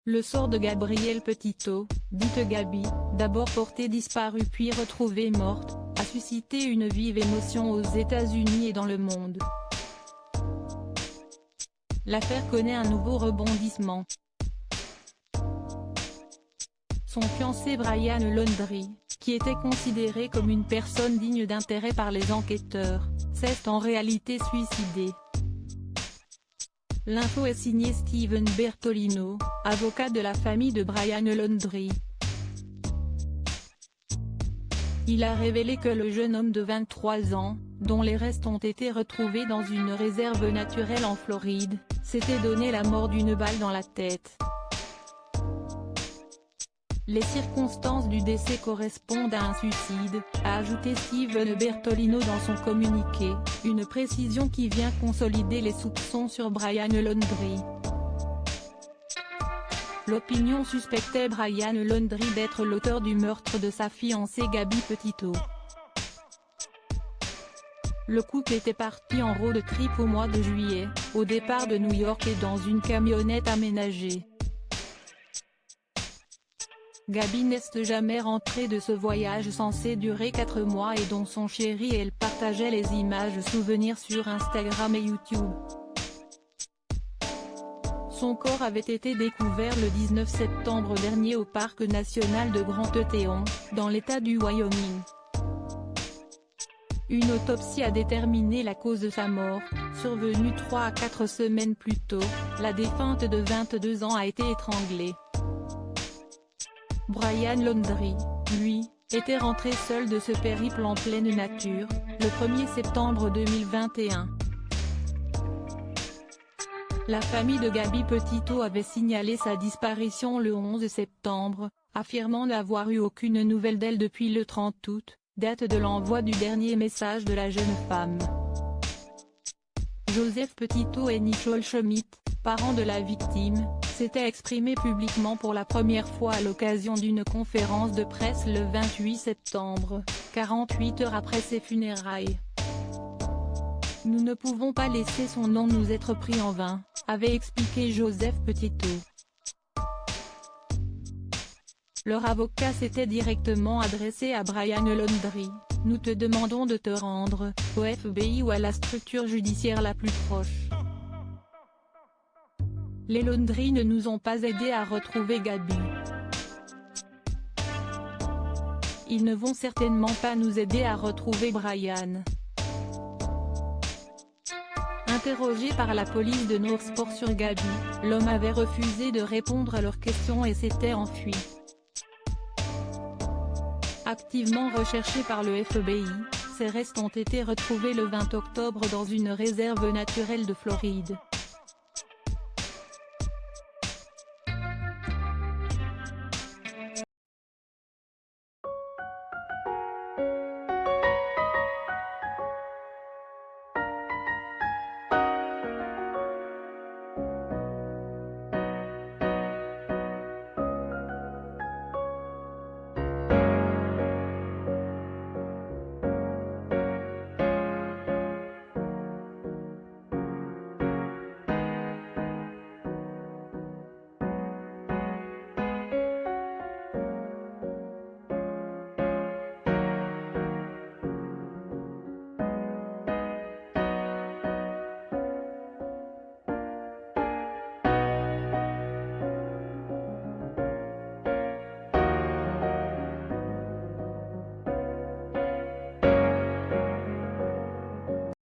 Le sort de Gabrielle Petito, dite Gabi, d'abord portée disparue puis retrouvée morte, a suscité une vive émotion aux États-Unis et dans le monde. L'affaire connaît un nouveau rebondissement. Son fiancé Brian Laundrie, qui était considéré comme une personne digne d'intérêt par les enquêteurs, s'est en réalité suicidé. L'info est signée Steven Bertolino, avocat de la famille de Brian Laundrie. Il a révélé que le jeune homme de 23 ans, dont les restes ont été retrouvés dans une réserve naturelle en Floride, s'était donné la mort d'une balle dans la tête. Les circonstances du décès correspondent à un suicide, a ajouté Steven Bertolino dans son communiqué, une précision qui vient consolider les soupçons sur Brian Laundrie. L'opinion suspectait Brian Laundrie d'être l'auteur du meurtre de sa fiancée Gabi Petito. Le couple était parti en road trip au mois de juillet, au départ de New York et dans une camionnette aménagée. Gabi n'est jamais rentrée de ce voyage censé durer 4 mois et dont son chéri et elle partageaient les images souvenirs sur Instagram et YouTube. Son corps avait été découvert le 19 septembre dernier au parc national de Grand-Teton, dans l'état du Wyoming. Une autopsie a déterminé la cause de sa mort, survenue 3 à 4 semaines plus tôt. La défunte de 22 ans a été étranglée. Brian Laundrie, lui, était rentré seul de ce périple en pleine nature, le 1er septembre 2021. La famille de Gabi Petito avait signalé sa disparition le 11 septembre, affirmant n'avoir eu aucune nouvelle d'elle depuis le 30 août, date de l'envoi du dernier message de la jeune femme. Joseph Petito et Nicole Schmidt, parents de la victime, s'étaient exprimés publiquement pour la première fois à l'occasion d'une conférence de presse le 28 septembre, 48 heures après ses funérailles. Nous ne pouvons pas laisser son nom nous être pris en vain, avait expliqué Joseph Petito. Leur avocat s'était directement adressé à Brian Laundrie. Nous te demandons de te rendre, au FBI ou à la structure judiciaire la plus proche. Les Laundrie ne nous ont pas aidés à retrouver Gabi. Ils ne vont certainement pas nous aider à retrouver Brian. Interrogé par la police de Northport sur Gabi, l'homme avait refusé de répondre à leurs questions et s'était enfui. Activement recherché par le FBI, ses restes ont été retrouvés le 20 octobre dans une réserve naturelle de Floride.